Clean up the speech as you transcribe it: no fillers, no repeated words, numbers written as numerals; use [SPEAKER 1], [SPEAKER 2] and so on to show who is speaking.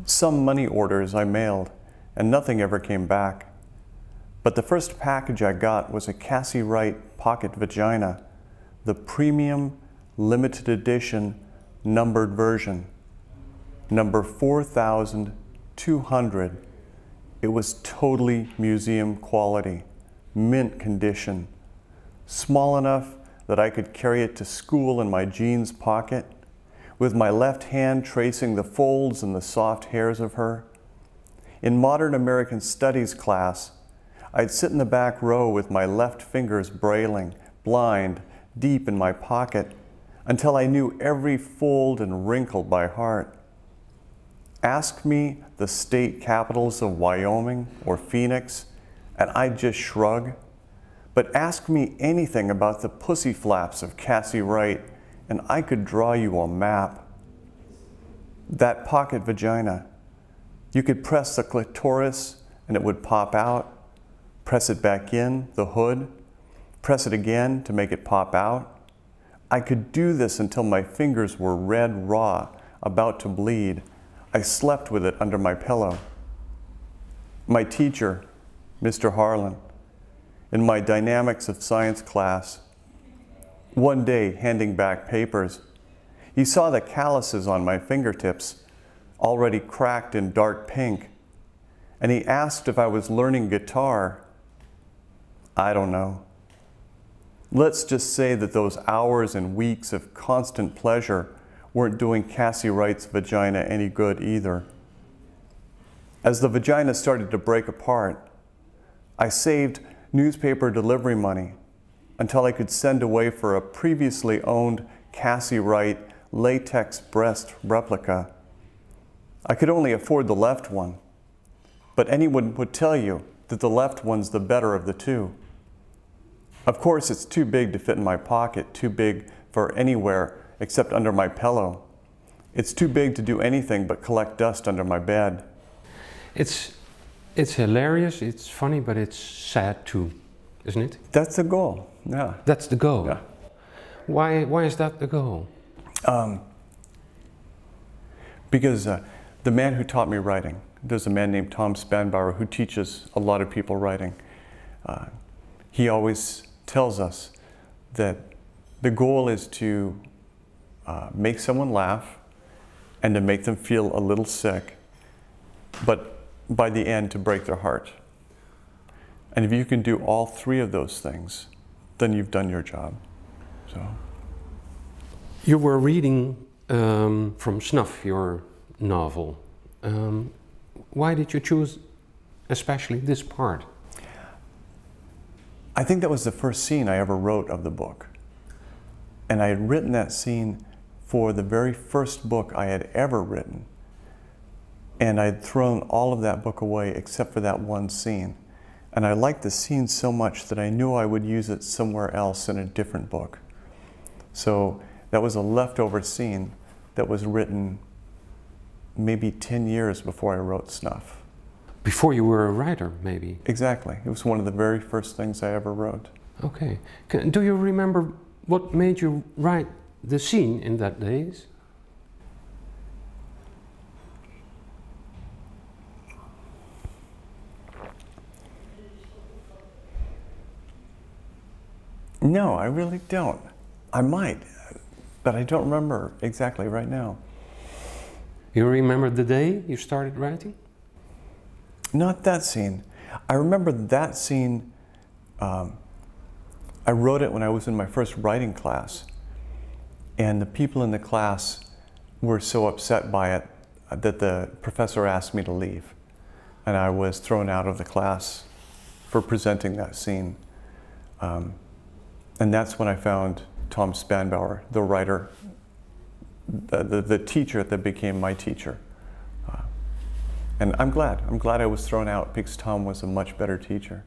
[SPEAKER 1] Some money orders I mailed, and nothing ever came back. But the first package I got was a Cassie Wright pocket vagina, the premium limited edition numbered version, number 4,200. It was totally museum quality, mint condition, small enough that I could carry it to school in my jeans pocket, with my left hand tracing the folds and the soft hairs of her. In modern American studies class, I'd sit in the back row with my left fingers brailing, blind, deep in my pocket, until I knew every fold and wrinkle by heart. Ask me the state capitals of Wyoming or Phoenix, and I'd just shrug. But ask me anything about the pussy flaps of Cassie Wright, and I could draw you a map. That pocket vagina, you could press the clitoris and it would pop out, press it back in, the hood, press it again to make it pop out. I could do this until my fingers were red raw, about to bleed. I slept with it under my pillow. My teacher, Mr. Harlan, in my dynamics of science class, one day handing back papers, he saw the calluses on my fingertips, already cracked in dark pink, and he asked if I was learning guitar. I don't know. Let's just say that those hours and weeks of constant pleasure weren't doing Cassie Wright's vagina any good either. As the vagina started to break apart, I saved newspaper delivery money until I could send away for a previously owned Cassie Wright latex breast replica. I could only afford the left one, but anyone would tell you that the left one's the better of the two. Of course, it's too big to fit in my pocket, too big for anywhere except under my pillow. It's too big to do anything but collect dust under my bed.
[SPEAKER 2] It's hilarious, it's funny, but it's sad too, isn't it?
[SPEAKER 1] That's the goal, yeah.
[SPEAKER 2] That's the goal?
[SPEAKER 1] Yeah.
[SPEAKER 2] Why is that the goal?
[SPEAKER 1] Because the man who taught me writing, there's a man named Tom Spanbauer who teaches a lot of people writing. He always tells us that the goal is to make someone laugh and to make them feel a little sick, but by the end to break their heart. And if you can do all three of those things, then you've done your job. So.
[SPEAKER 2] You were reading from Snuff, your novel. Why did you choose especially this part?
[SPEAKER 1] I think that was the first scene I ever wrote of the book. And I had written that scene for the very first book I had ever written. And I'd thrown all of that book away except for that one scene. And I liked the scene so much that I knew I would use it somewhere else in a different book. So that was a leftover scene that was written maybe 10 years before I wrote Snuff.
[SPEAKER 2] Before you were a writer, maybe?
[SPEAKER 1] Exactly. It was one of the very first things I ever wrote.
[SPEAKER 2] Okay. Do you remember what made you write the scene in that days?
[SPEAKER 1] No, I really don't. I might, but I don't remember exactly right now.
[SPEAKER 2] You remember the day you started writing?
[SPEAKER 1] Not that scene. I remember that scene, I wrote it when I was in my first writing class. And the people in the class were so upset by it that the professor asked me to leave. And I was thrown out of the class for presenting that scene. And that's when I found Tom Spanbauer, the writer, the teacher that became my teacher. And I'm glad I was thrown out because Tom was a much better teacher.